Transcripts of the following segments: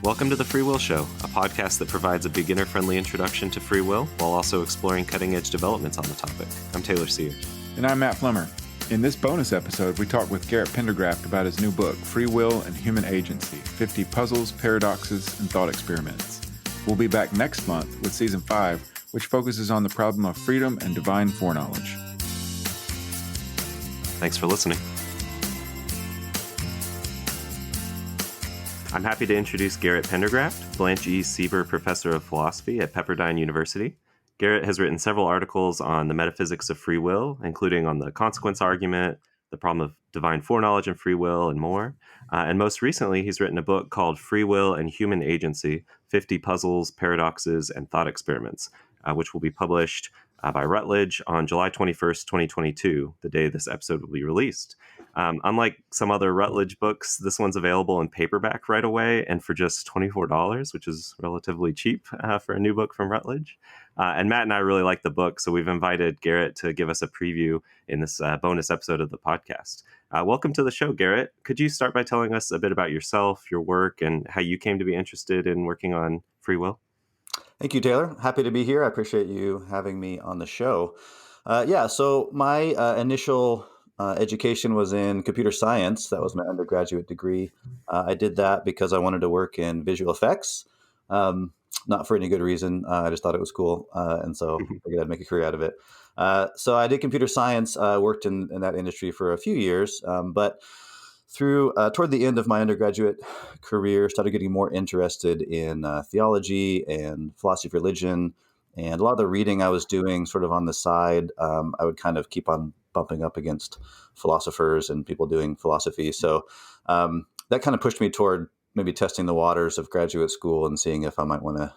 Welcome to The Free Will Show, a podcast that provides a beginner-friendly introduction to free will while also exploring cutting-edge developments on the topic. I'm Taylor Sear. And I'm Matt Flummer. In this bonus episode, we talk with Garrett Pendergraft about his new book, Free Will and Human Agency, 50 Puzzles, Paradoxes, and Thought Experiments. We'll be back next month with Season 5, which focuses on the problem of freedom and divine foreknowledge. Thanks for listening. I'm happy to introduce Garrett Pendergraft, Blanche E. Sieber Professor of Philosophy at Pepperdine University. Garrett has written several articles on the metaphysics of free will, including on the consequence argument, the problem of divine foreknowledge and free will, and more. And most recently, he's written a book called Free Will and Human Agency, 50 Puzzles, Paradoxes, and Thought Experiments, which will be published by Routledge on July 21st, 2022, the day this episode will be released. Unlike some other Routledge books, this one's available in paperback right away and for just $24, which is relatively cheap for a new book from Routledge. And Matt and I really like the book, so we've invited Garrett to give us a preview in this bonus episode of the podcast. Welcome to the show, Garrett. Could you start by telling us a bit about yourself, your work, and how you came to be interested in working on free will? Thank you, Taylor. Happy to be here. I appreciate you having me on the show. So my initial education was in computer science. That was my undergraduate degree. I did that because I wanted to work in visual effects, not for any good reason. I just thought it was cool, and so I figured I'd make a career out of it. So I did computer science, worked in that industry for a few years, but toward the end of my undergraduate career, started getting more interested in theology and philosophy of religion, and a lot of the reading I was doing sort of on the side, I would kind of keep on bumping up against philosophers and people doing philosophy. So that kind of pushed me toward maybe testing the waters of graduate school and seeing if I might want to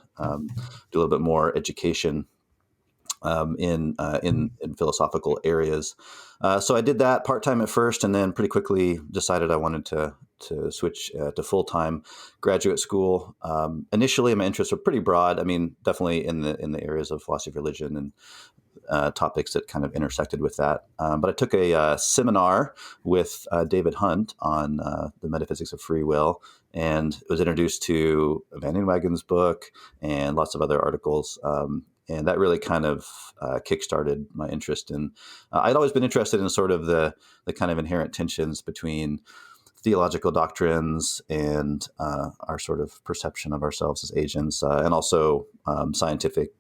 do a little bit more education in philosophical areas. So I did that part-time at first, and then pretty quickly decided I wanted to switch to full-time graduate school. Initially, my interests were pretty broad. I mean, definitely in the areas of philosophy of religion and topics that kind of intersected with that. But I took a seminar with David Hunt on the metaphysics of free will, and was introduced to Van Inwagen's book and lots of other articles. And that really kind of kickstarted my interest in. I'd always been interested in sort of the kind of inherent tensions between theological doctrines and our sort of perception of ourselves as agents, and also scientific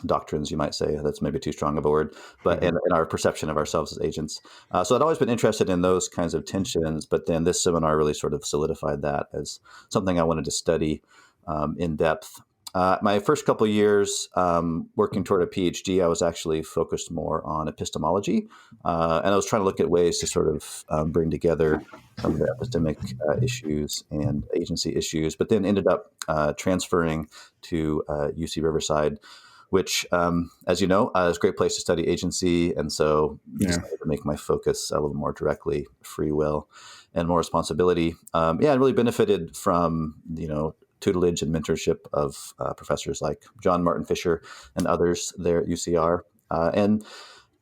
doctrines, you might say. That's maybe too strong of a word, but in our perception of ourselves as agents. So I'd always been interested in those kinds of tensions, but then this seminar really sort of solidified that as something I wanted to study in depth. My first couple of years working toward a PhD, I was actually focused more on epistemology, and I was trying to look at ways to sort of bring together some of the epistemic issues and agency issues, but then ended up transferring to UC Riverside, which, as you know, is a great place to study agency, and so decided to make my focus a little more directly free will and more responsibility. I really benefited from, tutelage and mentorship of professors like John Martin Fisher and others there at UCR, and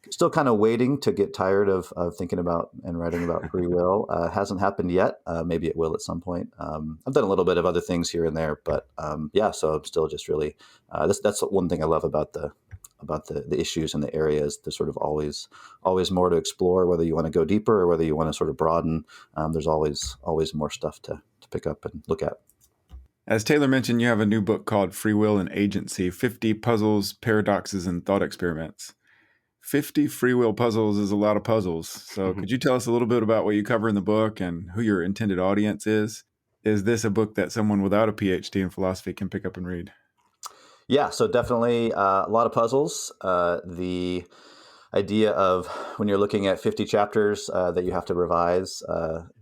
still kind of waiting to get tired of thinking about and writing about free will. Hasn't happened yet. Maybe it will at some point. I've done a little bit of other things here and there, but so I'm still just really, that's one thing I love about the issues and the areas. There's sort of always more to explore, whether you want to go deeper or whether you want to sort of broaden. There's always more stuff to pick up and look at. As Taylor mentioned, you have a new book called Free Will and Agency, 50 Puzzles, Paradoxes, and Thought Experiments. 50 free will puzzles is a lot of puzzles. So could you tell us a little bit about what you cover in the book and who your intended audience is? Is this a book that someone without a PhD in philosophy can pick up and read? Yeah, so definitely a lot of puzzles. The idea of when you're looking at 50 chapters that you have to revise,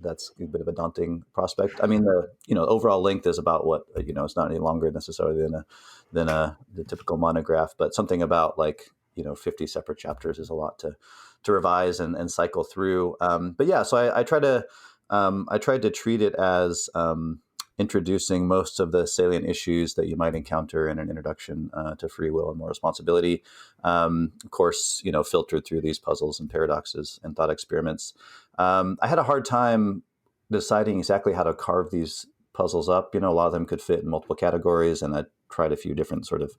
that's a bit of a daunting prospect. I mean, the overall length is about what, it's not any longer necessarily than the typical monograph, but something about 50 separate chapters is a lot to revise and cycle through. So I tried to treat it as introducing most of the salient issues that you might encounter in an introduction to free will and more responsibility. Of course, filtered through these puzzles and paradoxes and thought experiments. I had a hard time deciding exactly how to carve these puzzles up. A lot of them could fit in multiple categories, and I tried a few different sort of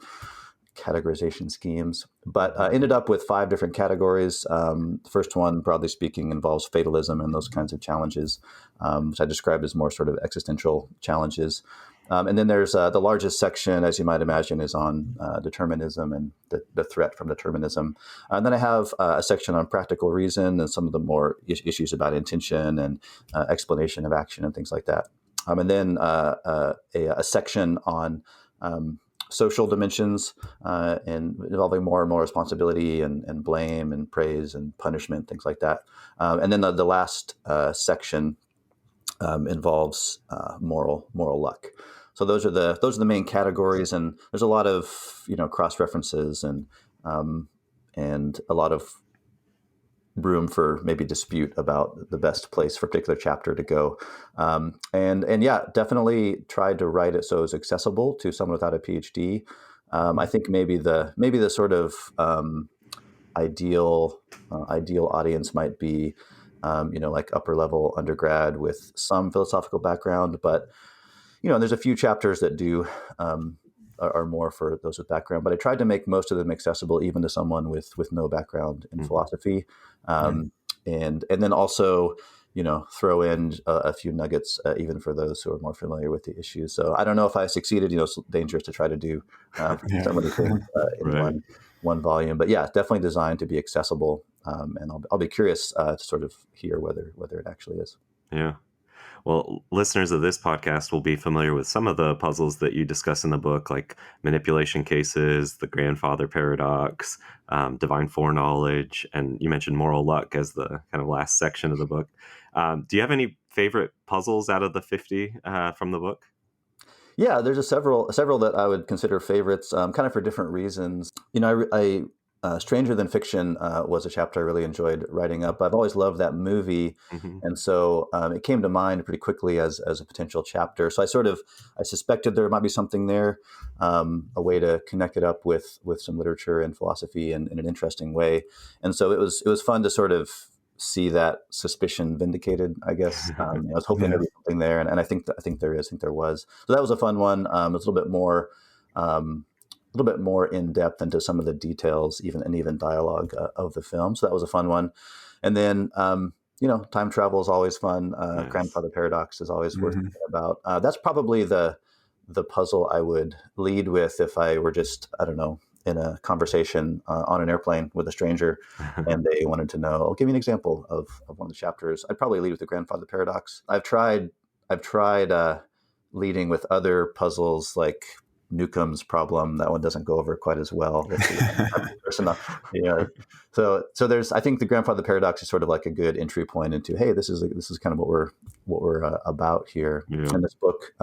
categorization schemes, but ended up with 5 different categories. The first one, broadly speaking, involves fatalism and those kinds of challenges, which I described as more sort of existential challenges. And then there's the largest section, as you might imagine, is on determinism and the threat from determinism. And then I have a section on practical reason and some of the more issues about intention and explanation of action and things like that. And then a section on social dimensions and involving more and more responsibility and blame and praise and punishment, things like that. And then the last section involves moral luck. So those are the main categories, and there's a lot of cross references and a lot of room for maybe dispute about the best place for a particular chapter to go. And yeah, definitely tried to write it so it's accessible to someone without a PhD. I think maybe the sort of ideal audience might be like upper level undergrad with some philosophical background, but there's a few chapters that do are more for those with background, but I tried to make most of them accessible even to someone with no background in philosophy. And then also, throw in a few nuggets, even for those who are more familiar with the issues. So I don't know if I succeeded. It's dangerous to try to do so many things in Right. one volume. But yeah, definitely designed to be accessible. And I'll be curious to sort of hear whether it actually is. Yeah. Well, listeners of this podcast will be familiar with some of the puzzles that you discuss in the book, like manipulation cases, the grandfather paradox, divine foreknowledge, and you mentioned moral luck as the kind of last section of the book. Do you have any favorite puzzles out of the 50 from the book? Yeah, there's several that I would consider favorites, kind of for different reasons. Stranger Than Fiction was a chapter I really enjoyed writing up. I've always loved that movie, and so it came to mind pretty quickly as a potential chapter. So I suspected there might be something there, a way to connect it up with some literature and philosophy in an interesting way. And so it was fun to sort of see that suspicion vindicated, I guess. I was hoping there'd be something there, and I think there is. I think there was. So that was a fun one. It was a little bit more in depth into some of the details, even dialogue of the film. So that was a fun one. And then, time travel is always fun. Nice. Grandfather paradox is always worth thinking about. That's probably the puzzle I would lead with if I were just, I don't know, in a conversation on an airplane with a stranger and they wanted to know, give me an example of one of the chapters. I'd probably lead with the grandfather paradox. I've tried leading with other puzzles like Newcomb's problem. That one doesn't go over quite as well. So there's, I think the grandfather paradox is sort of like a good entry point into, hey, this is kind of what we're about here in this book.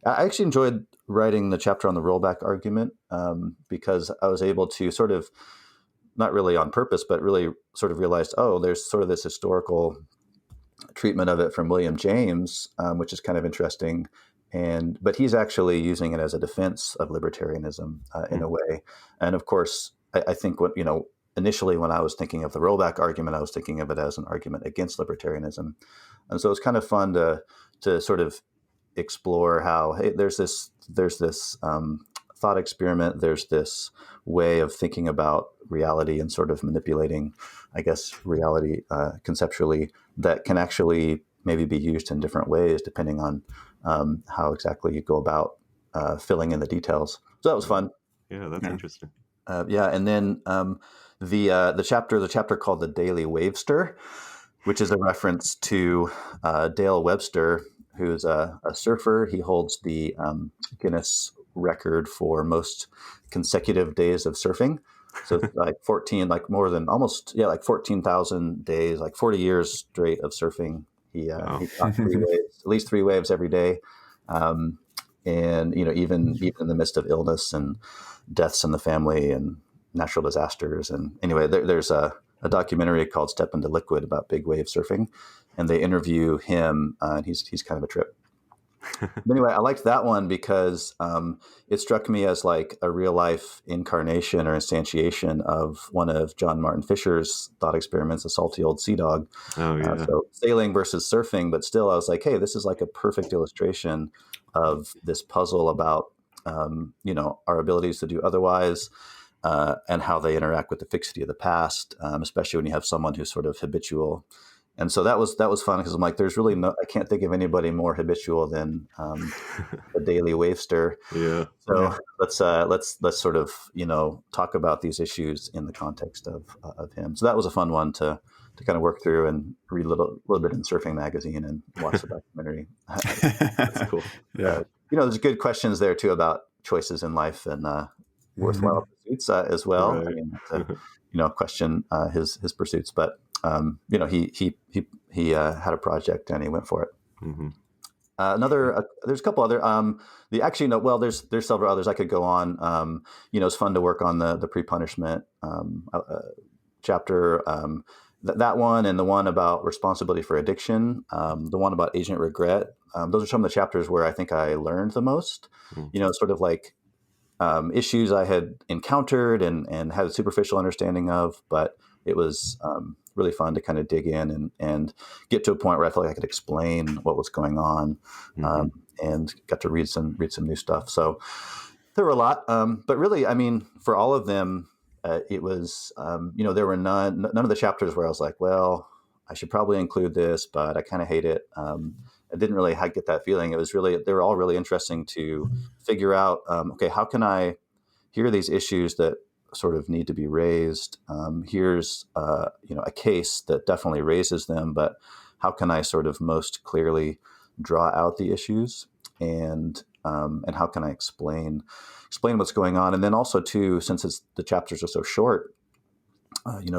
I actually enjoyed writing the chapter on the rollback argument because I was able to sort of, not really on purpose, but really sort of realized, there's sort of this historical treatment of it from William James, which is kind of interesting. But he's actually using it as a defense of libertarianism in a way. And of course, I think initially when I was thinking of the rollback argument, I was thinking of it as an argument against libertarianism. And so it's kind of fun to sort of explore how, hey, there's this thought experiment, there's this way of thinking about reality and sort of manipulating, I guess, reality conceptually that can actually maybe be used in different ways depending on how exactly you go about filling in the details. So that was fun. Yeah, that's interesting. And then the chapter called the Daily Wavester, which is a reference to Dale Webster, who's a surfer. He holds the Guinness record for most consecutive days of surfing. So it's like 14,000 days, like 40 years straight of surfing. He caught 3 waves, at least 3 waves every day. And, even in the midst of illness and deaths in the family and natural disasters. And anyway, there's a documentary called Step into Liquid about big wave surfing. And they interview him, and he's kind of a trip. Anyway, I liked that one because it struck me as like a real life incarnation or instantiation of one of John Martin Fisher's thought experiments, The Salty Old Sea Dog. Oh yeah. So sailing versus surfing, but still I was like, hey, this is like a perfect illustration of this puzzle about, our abilities to do otherwise, and how they interact with the fixity of the past, especially when you have someone who's sort of habitual. And so that was fun because I'm like, there's really I can't think of anybody more habitual than the Daily Wavester. Yeah. So let's sort of talk about these issues in the context of him. So that was a fun one to kind of work through and read a little bit in Surfing Magazine and watch the documentary. That's cool. Yeah. There's good questions there too about choices in life and worthwhile pursuits as well. Right. I mean, question his pursuits, but he had a project and he went for it. Mm-hmm. There's a couple other. There's several others I could go on. It's fun to work on the pre-punishment chapter. That one and the one about responsibility for addiction. The one about agent regret. Those are some of the chapters where I think I learned the most. Mm-hmm. Sort of like issues I had encountered and had a superficial understanding of, but it was really fun to kind of dig in and get to a point where I felt like I could explain what was going on, and got to read some new stuff. So there were a lot, but really, I mean, for all of them, it was, there were none of the chapters where I was like, well, I should probably include this, but I kind of hate it. I didn't really get that feeling. It was really, they were all really interesting to figure out, okay, how can I hear these issues that sort of need to be raised? Here's, a case that definitely raises them, but how can I sort of most clearly draw out the issues and how can I explain what's going on? And then also too, since the chapters are so short,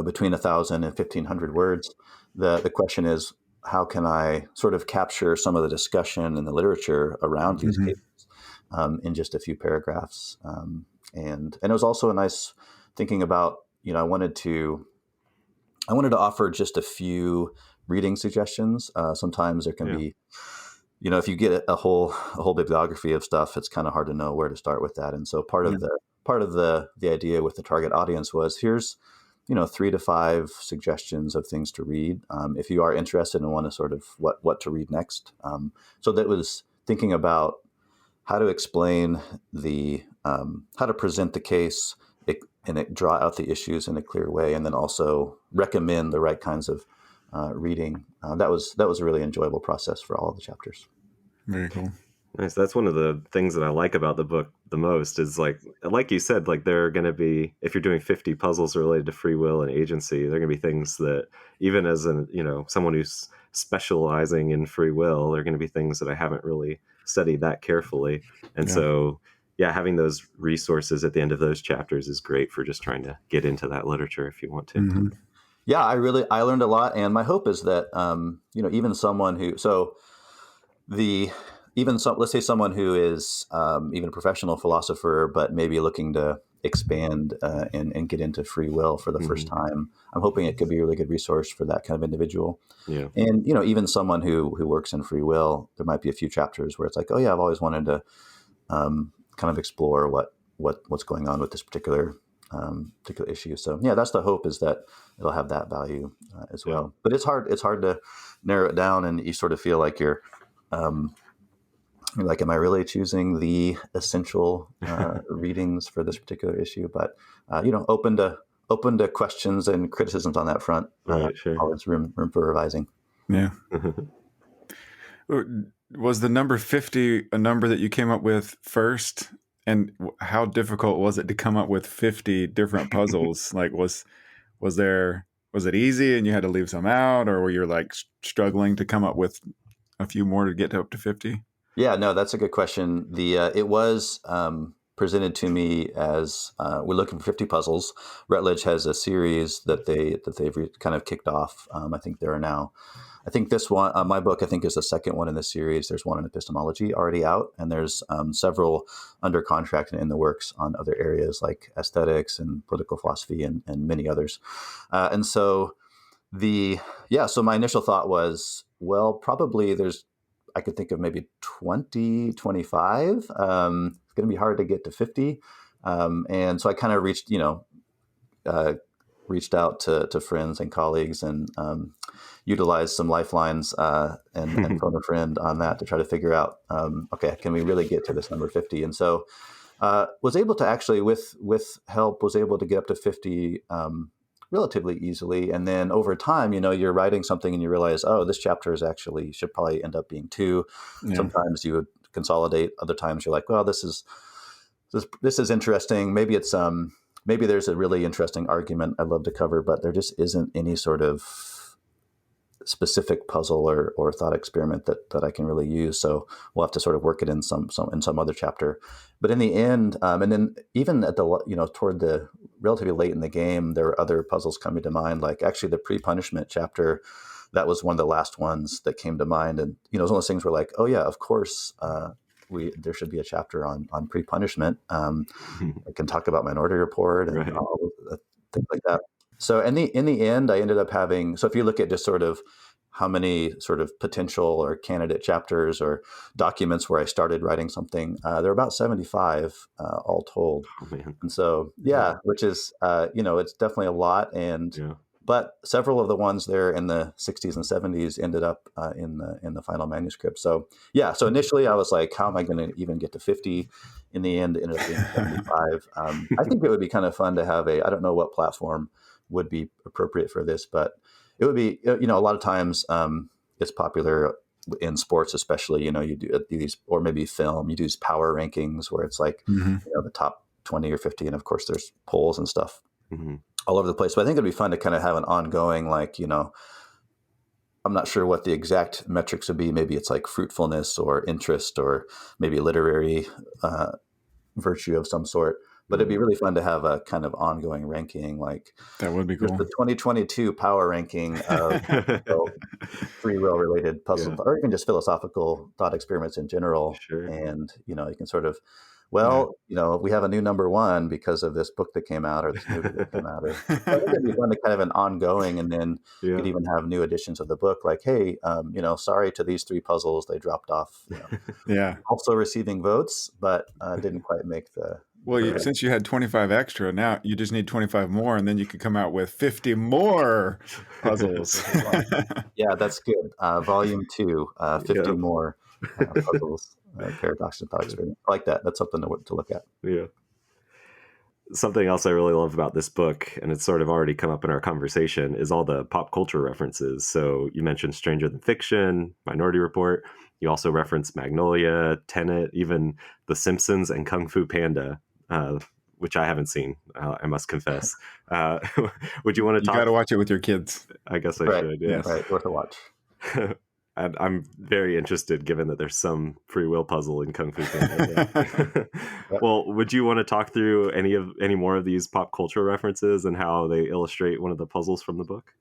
between 1,000 and 1,500 words, the question is, how can I sort of capture some of the discussion and the literature around these cases in just a few paragraphs? And it was also a nice thinking about, I wanted to offer just a few reading suggestions. Sometimes there can be, if you get a whole bibliography of stuff, it's kind of hard to know where to start with that. And so part of the idea with the target audience was, here's 3 to 5 suggestions of things to read if you are interested and want to sort of what to read next. So that was thinking about how to explain how to present the case and draw out the issues in a clear way, and then also recommend the right kinds of reading. That was a really enjoyable process for all of the chapters. Very cool. Nice. That's one of the things that I like about the book the most is like you said, like there are going to be, if you're doing 50 puzzles related to free will and agency, there are going to be things that even as someone who's specializing in free will, there are going to be things that I haven't really studied that carefully. And so, having those resources at the end of those chapters is great for just trying to get into that literature if you want to. Mm-hmm. Yeah, I learned a lot. And my hope is that, even someone who, let's say someone who is even a professional philosopher, but maybe looking to expand and get into free will for the first time, I'm hoping it could be a really good resource for that kind of individual. Yeah. And, even someone who works in free will, there might be a few chapters where it's like, oh yeah, I've always wanted to kind of explore what's going on with this particular issue. So yeah, that's the hope, is that it'll have that value as well. But it's hard to narrow it down, and you sort of feel like you're like, am I really choosing the essential readings for this particular issue? But open to questions and criticisms on that front. Right, sure. Always room for revising. Yeah. Was the number 50 a number that you came up with first? And how difficult was it to come up with 50 different puzzles? Like, was it easy and you had to leave some out, or were you like struggling to come up with a few more to get up to 50? Yeah, no, that's a good question. It was presented to me as we're looking for 50 puzzles. Routledge has a series that they've kind of kicked off. I think there are now, I think this one, my book, I think is the second one in the series. There's one in epistemology already out, and there's several under contract and in the works on other areas like aesthetics and political philosophy and many others. And so so my initial thought was, well, probably I could think of maybe 20, 25. It's going to be hard to get to 50. And so I kind of reached out to friends and colleagues and utilized some lifelines and phone a friend on that to try to figure out, okay, can we really get to this number 50? And so was able to actually, with help, was able to get up to 50 relatively easily. And then over time, you're writing something and you realize, oh, this chapter should probably end up being 2. Yeah. Sometimes you would consolidate. Other times you're like, well, this is interesting. Maybe it's maybe there's a really interesting argument I'd love to cover, but there just isn't any sort of specific puzzle or thought experiment that I can really use. So we'll have to sort of work it in some other chapter. But in the end, and then even at the toward the relatively late in the game, there were other puzzles coming to mind. Like actually the pre-punishment chapter, that was one of the last ones that came to mind. And it was one of those things where like, oh yeah, of course, there should be a chapter on pre-punishment. I can talk about Minority Report and things like that. So in the end, I ended up having, so if you look at just sort of how many sort of potential or candidate chapters or documents where I started writing something, there are about 75 all told. Oh, man. And so, which is, it's definitely a lot. And but several of the ones there in the 60s and 70s ended up in the final manuscript. So so initially I was like, how am I going to even get to 50? In the end, it ended up being 75. I think it would be kind of fun to have I don't know what platform would be appropriate for this, but it would be, a lot of times it's popular in sports, especially, you do these, or maybe film, you do these power rankings where it's like, the top 20 or 50. And of course there's polls and stuff all over the place. But I think it'd be fun to kind of have an ongoing, like, I'm not sure what the exact metrics would be. Maybe it's like fruitfulness or interest or maybe literary virtue of some sort. But it'd be really fun to have a kind of ongoing ranking, like that would be cool. The 2022 power ranking of free will related puzzles, or even just philosophical thought experiments in general. Sure. And you can sort of, we have a new number 1 because of this book that came out or this movie that came out. I think it'd be fun to kind of an ongoing, and then you could even have new editions of the book, like, hey, sorry to these 3 puzzles, they dropped off. Also receiving votes, but didn't quite make the. Well, since you had 25 extra, now you just need 25 more, and then you could come out with 50 more puzzles. Yeah, that's good. Volume 2, 50 more puzzles, paradox and thought experiment. I like that. That's something to look at. Yeah. Something else I really love about this book, and it's sort of already come up in our conversation, is all the pop culture references. So you mentioned Stranger Than Fiction, Minority Report. You also referenced Magnolia, Tenet, even The Simpsons and Kung Fu Panda. Which I haven't seen, I must confess. Would you want to talk? You got to watch it with your kids. I guess I should. Yes. Right, worth a watch. I'm very interested, given that there's some free will puzzle in Kung Fu Panda. Well, would you want to talk through any more of these pop culture references and how they illustrate one of the puzzles from the book?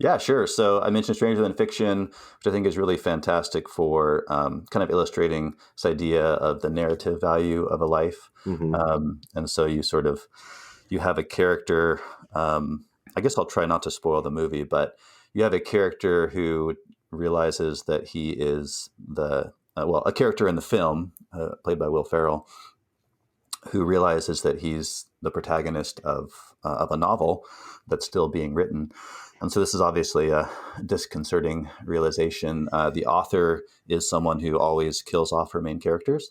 Yeah, sure. So I mentioned Stranger Than Fiction, which I think is really fantastic for kind of illustrating this idea of the narrative value of a life. And so you have a character, I guess I'll try not to spoil the movie, but you have a character who realizes that he is a character in the film, played by Will Ferrell, who realizes that he's the protagonist of a novel that's still being written. And so this is obviously a disconcerting realization. The author is someone who always kills off her main characters,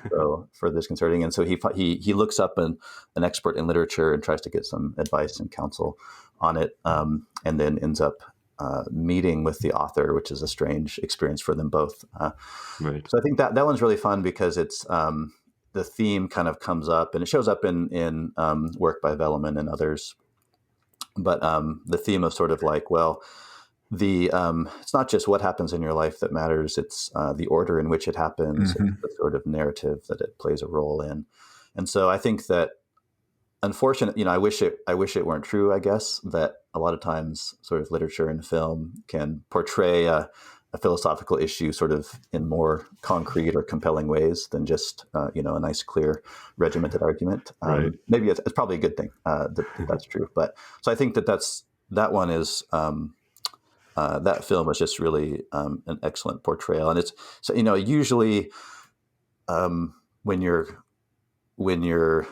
so for disconcerting. And so he looks up an expert in literature and tries to get some advice and counsel on it, and then ends up meeting with the author, which is a strange experience for them both. Right. So I think that one's really fun because it's the theme kind of comes up, and it shows up in work by Velleman and others. But the theme of sort of like, it's not just what happens in your life that matters. It's the order in which it happens, the sort of narrative that it plays a role in. And so I think that, unfortunately, I wish it weren't true, I guess, that a lot of times sort of literature and film can portray a philosophical issue sort of in more concrete or compelling ways than just, a nice, clear, regimented argument. Right. Maybe it's probably a good thing that that's true. But so I think that one is that film was just really an excellent portrayal. And it's so usually when you're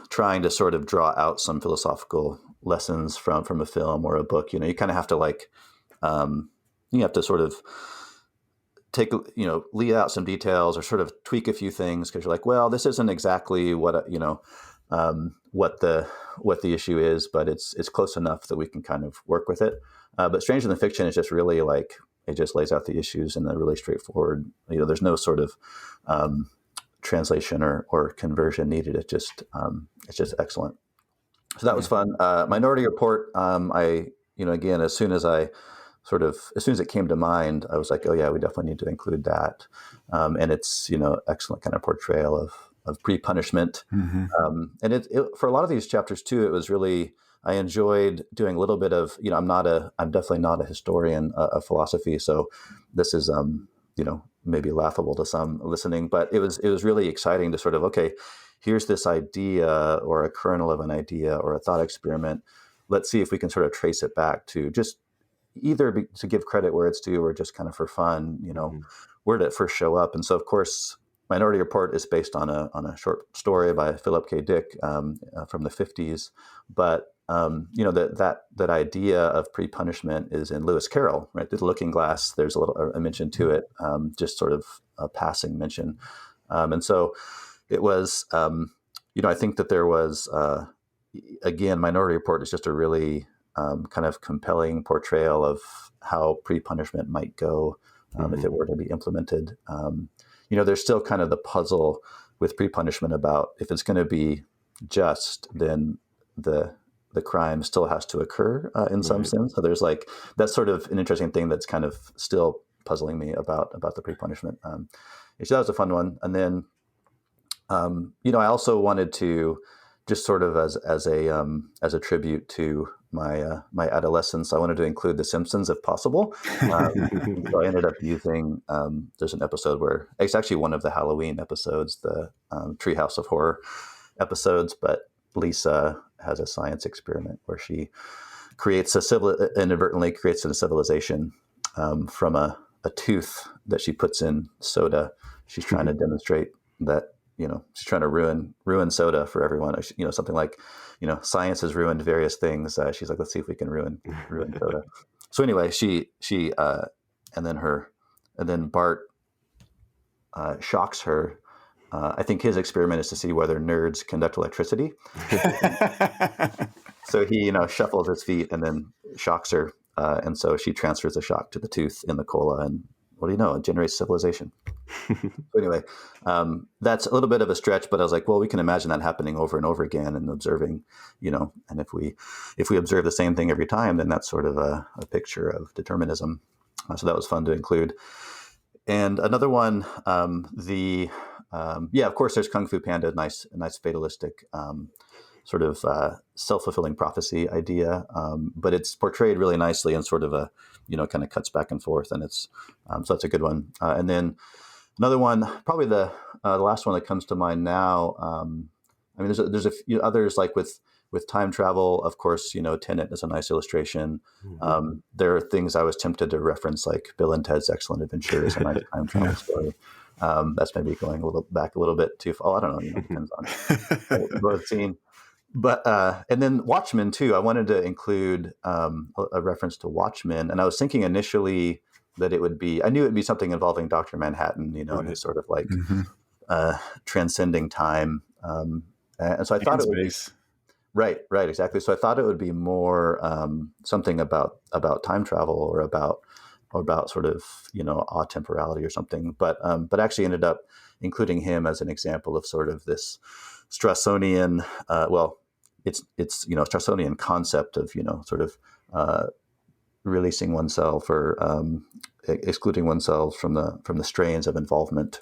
trying to sort of draw out some philosophical lessons from a film or a book, you kind of have to you have to sort of lead out some details or sort of tweak a few things, because you're like, well, this isn't exactly what what the issue is, but it's close enough that we can kind of work with it. But Stranger Than Fiction is just really it just lays out the issues in a really straightforward. There's no sort of translation or conversion needed. It's just excellent. So that was fun. Minority Report. Again, as soon as it came to mind, I was like, oh yeah, we definitely need to include that. And it's, excellent kind of portrayal of pre-punishment. Mm-hmm. And it for a lot of these chapters too, it was really, I enjoyed doing a little bit of, I'm definitely not a historian of philosophy. So this is, maybe laughable to some listening, but it was really exciting to sort of, okay, here's this idea or a kernel of an idea or a thought experiment. Let's see if we can sort of trace it back to just either to give credit where it's due or just kind of for fun, where did it first show up? And so, of course, Minority Report is based on a short story by Philip K. Dick from the 50s. But, that idea of pre-punishment is in Lewis Carroll, right? The Looking Glass, there's a mention to it, just sort of a passing mention. And so it was, I think that there was, again, Minority Report is just a really kind of compelling portrayal of how pre-punishment might go if it were to be implemented. There's still kind of the puzzle with pre-punishment about if it's going to be just, then the crime still has to occur in some sense. So there's that's sort of an interesting thing that's kind of still puzzling me about the pre-punishment. So that was a fun one. And then, I also wanted to just sort of as a tribute to my adolescence, I wanted to include The Simpsons if possible. So I ended up using there's an episode where it's actually one of the Halloween episodes, the Treehouse of Horror episodes, but Lisa has a science experiment where she inadvertently creates a civilization from a tooth that she puts in soda. She's trying to demonstrate that she's trying to ruin soda for everyone. Something like, science has ruined various things. She's like, let's see if we can ruin soda. So anyway, she and then Bart shocks her. I think his experiment is to see whether nerds conduct electricity. So he, shuffles his feet and then shocks her. And so she transfers the shock to the tooth in the cola, and what do you know? It generates civilization. So anyway, that's a little bit of a stretch, but I was like, well, we can imagine that happening over and over again and observing, and if we observe the same thing every time, then that's sort of a picture of determinism. So that was fun to include. And another one, of course, there's Kung Fu Panda, nice fatalistic sort of self-fulfilling prophecy idea, but it's portrayed really nicely and sort of a, kind of cuts back and forth, and it's so that's a good one. And then another one, probably the last one that comes to mind now. There's a few others, like with time travel. Of course, Tenet is a nice illustration. There are things I was tempted to reference, like Bill and Ted's Excellent Adventure is a nice time travel story. That's maybe going back a little bit too far. I don't know. Depends on what I've seen. But and then Watchmen too. I wanted to include a reference to Watchmen, and I was thinking initially that I knew it'd be something involving Dr. Manhattan, and his sort of like transcending time. And so I thought it would be right, exactly. So I thought it would be more something about time travel or about sort of atemporality or something. But actually ended up including him as an example of sort of this Strassonian, it's Strassonian concept of sort of releasing oneself or excluding oneself from the strains of involvement,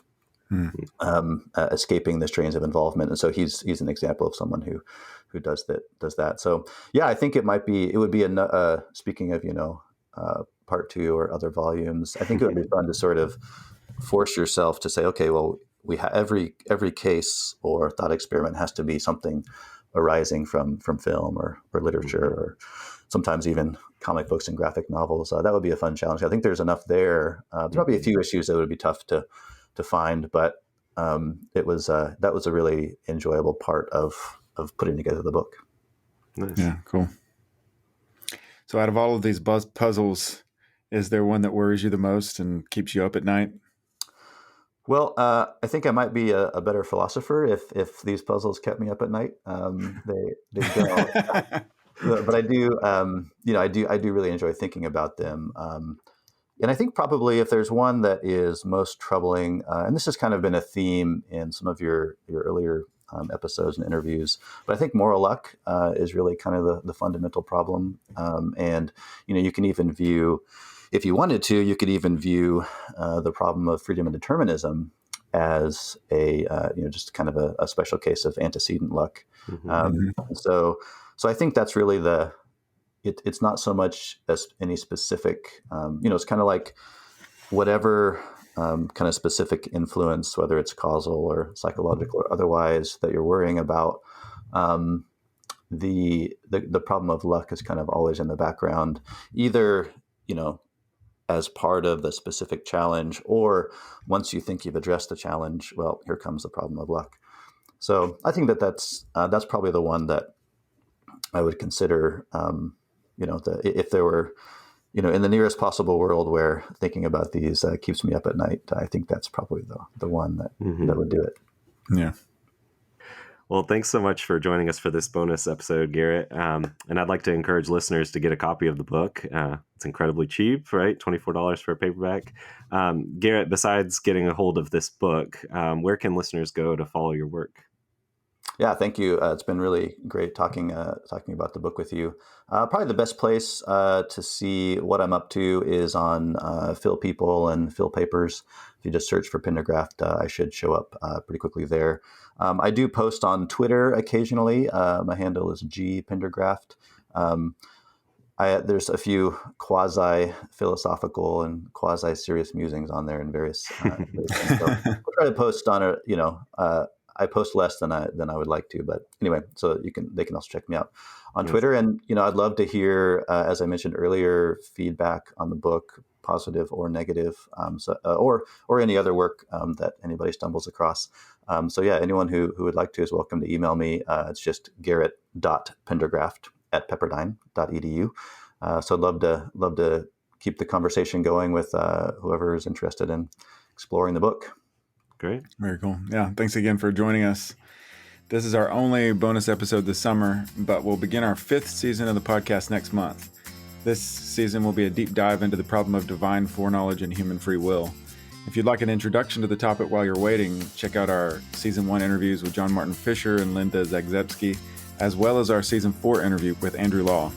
escaping the strains of involvement. And so he's an example of someone who does that. So yeah, I think it would be speaking of part 2 or other volumes. I think it would be fun to sort of force yourself to say, okay, well, we have every case or thought experiment has to be something arising from film or literature or sometimes even comic books and graphic novels. That would be a fun challenge. I think there's enough there. There's probably a few issues that would be tough to find, but that was a really enjoyable part of putting together the book. Nice. Yeah, cool. So out of all of these puzzles, is there one that worries you the most and keeps you up at night? Well, I think I might be a better philosopher if these puzzles kept me up at night. They don't. But I do, I do really enjoy thinking about them. And I think probably if there's one that is most troubling, and this has kind of been a theme in some of your earlier episodes and interviews, but I think moral luck is really kind of the fundamental problem. And, you can even view, if you wanted to, you could even view the problem of freedom and determinism as a, just kind of a special case of antecedent luck. So I think that's really it's not so much as any specific, it's kind of like whatever kind of specific influence, whether it's causal or psychological or otherwise, that you're worrying about. The problem of luck is kind of always in the background, either, as part of the specific challenge, or once you think you've addressed the challenge, well, here comes the problem of luck. So I think that's probably the one that I would consider, if there were, in the nearest possible world where thinking about these keeps me up at night, I think that's probably the one that would do it. Yeah. Well, thanks so much for joining us for this bonus episode, Garrett. And I'd like to encourage listeners to get a copy of the book. It's incredibly cheap, right? $24 for a paperback. Garrett, besides getting a hold of this book, where can listeners go to follow your work? Yeah, thank you. It's been really great talking about the book with you. Probably the best place to see what I'm up to is on Phil People and Phil Papers. If you just search for Pendergraft, I should show up pretty quickly there. I do post on Twitter occasionally. My handle is gpendergraft. There's a few quasi-philosophical and quasi-serious musings on there in various things. So I'll try to post on I post less than I would like to, but anyway, so they can also check me out on Twitter. And, I'd love to hear, as I mentioned earlier, feedback on the book, positive or negative, or any other work that anybody stumbles across. So yeah, anyone who would like to is welcome to email me. It's just garrett.pendergraft@pepperdine.edu. So I'd love to keep the conversation going with whoever is interested in exploring the book. Great. Very cool. Yeah. Thanks again for joining us. This is our only bonus episode this summer, but we'll begin our 5th season of the podcast next month. This season will be a deep dive into the problem of divine foreknowledge and human free will. If you'd like an introduction to the topic while you're waiting, check out our Season 1 interviews with John Martin Fisher and Linda Zagzebski, as well as our Season 4 interview with Andrew Law.